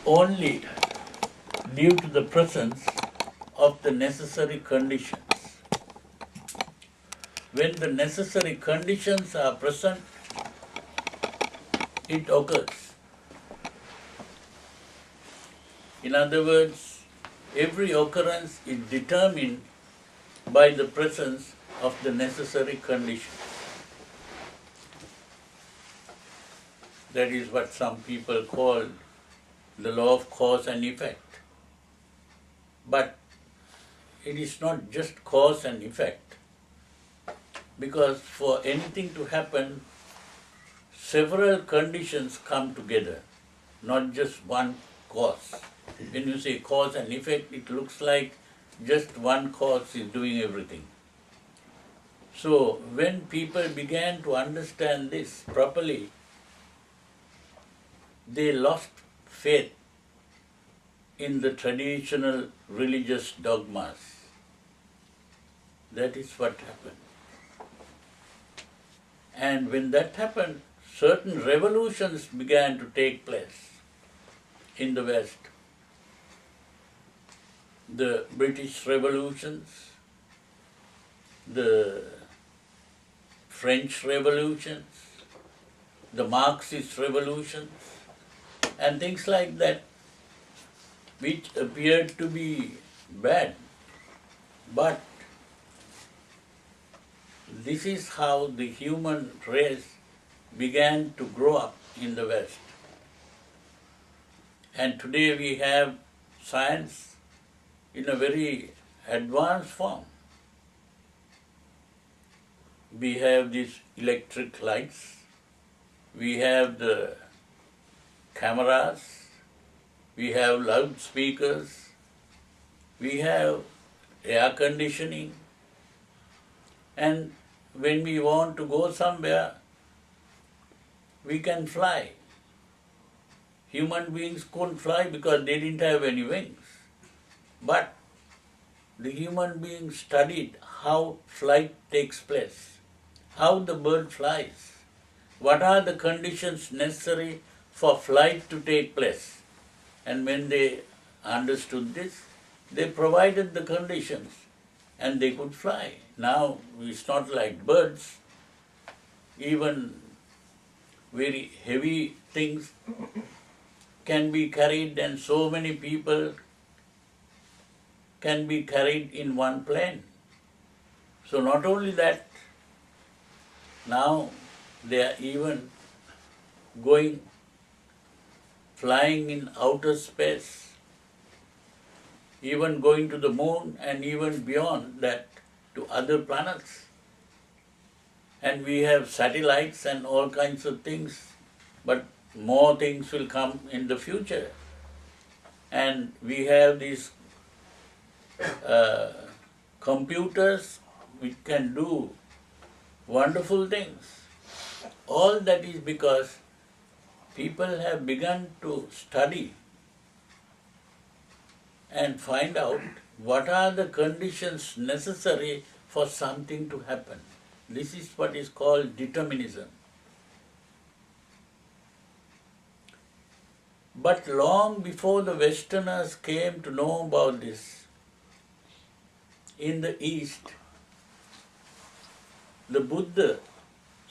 only due to the presence of the necessary conditions. When the necessary conditions are present, it occurs. In other words, every occurrence is determined by the presence of the necessary conditions. That is what some people call the law of cause and effect. But it is not just cause and effect, because for anything to happen, several conditions come together, not just one cause. When you say cause and effect, it looks like just one cause is doing everything. So when people began to understand this properly, they lost faith in the traditional religious dogmas. That is what happened. And when that happened, certain revolutions began to take place in the West. The British revolutions, the French revolutions, the Marxist revolutions, and things like that, which appeared to be bad. But this is how the human race began to grow up in the West. And today we have science in a very advanced form. We have these electric lights, we have the cameras, we have loudspeakers, we have air conditioning, and when we want to go somewhere, we can fly. Human beings couldn't fly because they didn't have any wings. But the human beings studied how flight takes place, how the bird flies, what are the conditions necessary for flight to take place. And when they understood this, they provided the conditions and they could fly. Now it's not like birds. Even very heavy things can be carried, and so many people can be carried in one plane. So not only that, now they are even flying in outer space, even going to the moon and even beyond that to other planets. And we have satellites and all kinds of things, but more things will come in the future. And we have these computers which can do wonderful things. All that is because people have begun to study and find out what are the conditions necessary for something to happen. This is what is called determinism. But long before the Westerners came to know about this, in the East, the Buddha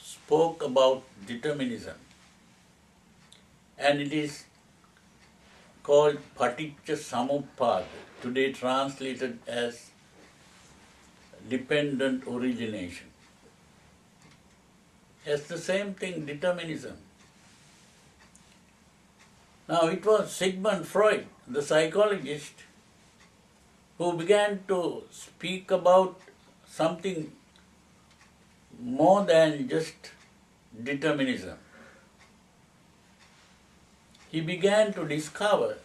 spoke about determinism, and it is called Paticca Samuppada, today translated as dependent origination. It's the same thing, determinism. Now it was Sigmund Freud, the psychologist, who began to speak about something more than just determinism. He began to discover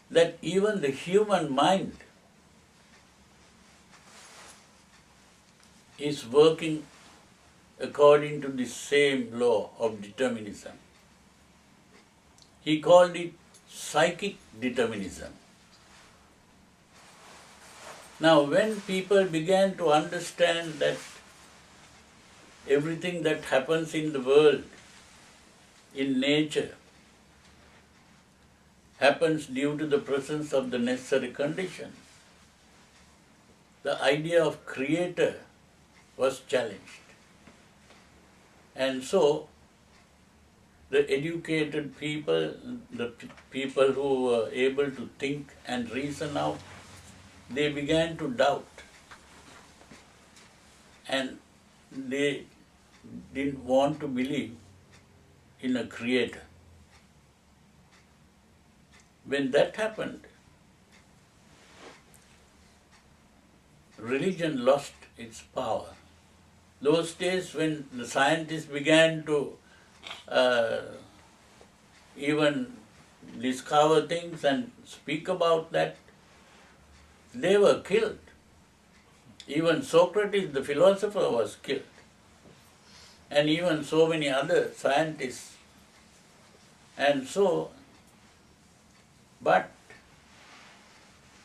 that even the human mind is working according to the same law of determinism. He called it psychic determinism. Now, when people began to understand that everything that happens in the world, in nature, happens due to the presence of the necessary conditions. The idea of creator was challenged. And so, the educated people, the people who were able to think and reason out, they began to doubt. And they didn't want to believe in a creator. When that happened, religion lost its power. Those days when the scientists began to even discover things and speak about that, they were killed. Even Socrates, the philosopher, was killed. And even so many other scientists. And so, but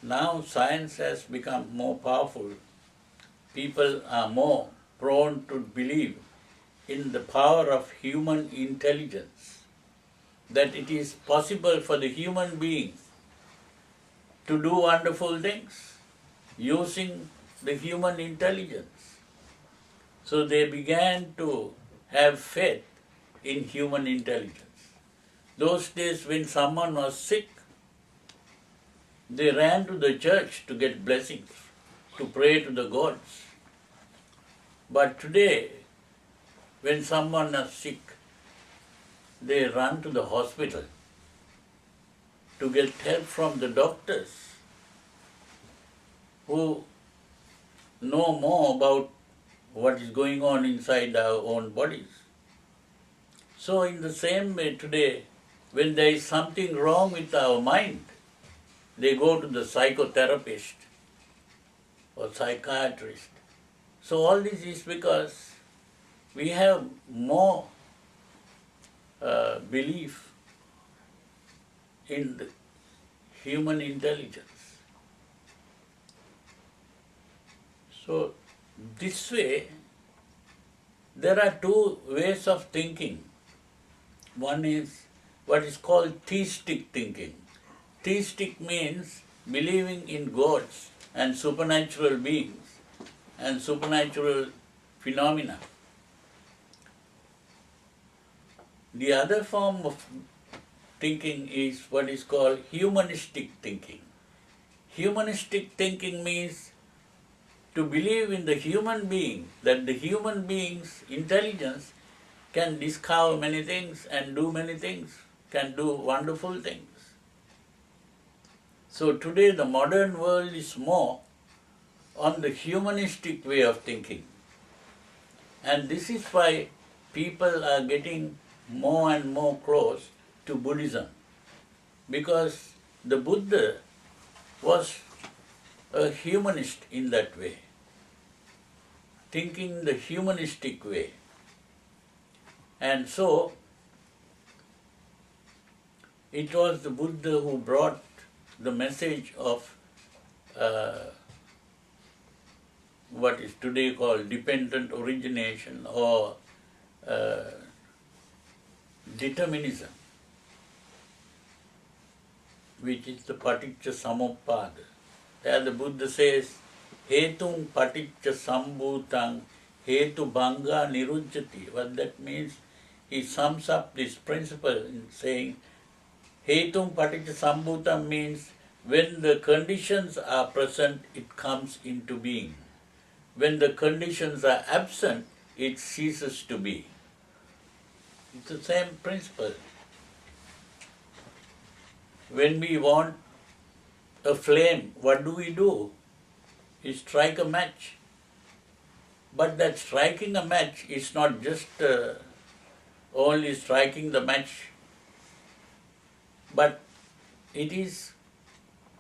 now science has become more powerful. People are more prone to believe in the power of human intelligence, that it is possible for the human being to do wonderful things using the human intelligence. So they began to have faith in human intelligence. Those days when someone was sick, they ran to the church to get blessings, to pray to the gods. But today, when someone is sick, they run to the hospital to get help from the doctors who know more about what is going on inside our own bodies. So in the same way today, when there is something wrong with our mind, they go to the psychotherapist or psychiatrist. So all this is because we have more belief in the human intelligence. So this way, there are two ways of thinking. One is what is called theistic thinking. Theistic means believing in gods and supernatural beings and supernatural phenomena. The other form of thinking is what is called humanistic thinking. Humanistic thinking means to believe in the human being, that the human being's intelligence can discover many things and do many things, can do wonderful things. So today the modern world is more on the humanistic way of thinking. And this is why people are getting more and more close to Buddhism. Because the Buddha was a humanist in that way, thinking the humanistic way. And so, it was the Buddha who brought the message of what is today called dependent origination or determinism, which is the paticca samuppada. There the Buddha says, hetung paticca sambhutang hetu bhanga nirujjati. What that means, he sums up this principle in saying, hetung paticca sambhutam means when the conditions are present, it comes into being. When the conditions are absent, it ceases to be. It's the same principle. When we want a flame, what do? We strike a match. But that striking a match is not just only striking the match, but it is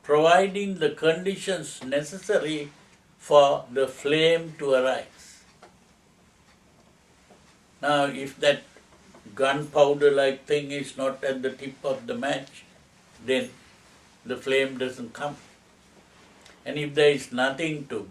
providing the conditions necessary for the flame to arise. Now, if that gunpowder-like thing is not at the tip of the match, then the flame doesn't come. And if there is nothing to